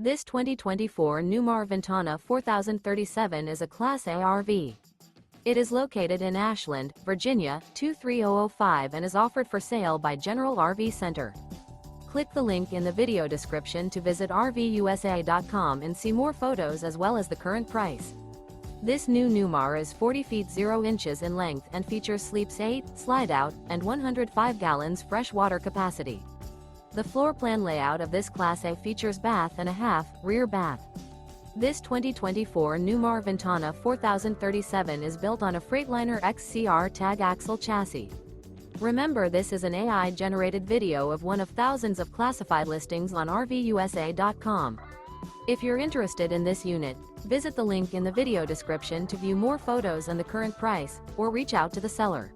This 2024 Newmar Ventana 4037 is a Class A RV. It is located in Ashland, Virginia, 23005 and is offered for sale by General RV Center. Click the link in the video description to visit RVUSA.com and see more photos as well as the current price. This new Newmar is 40 feet 0 inches in length and features sleeps 8, slide-out, and 105 gallons fresh water capacity. The floor plan layout of this Class A features bath and a half, rear bath. This 2024 Newmar Ventana 4037 is built on a Freightliner XCR Tag Axle chassis. Remember, this is an AI-generated video of one of thousands of classified listings on RVUSA.com. If you're interested in this unit, visit the link in the video description to view more photos and the current price, or reach out to the seller.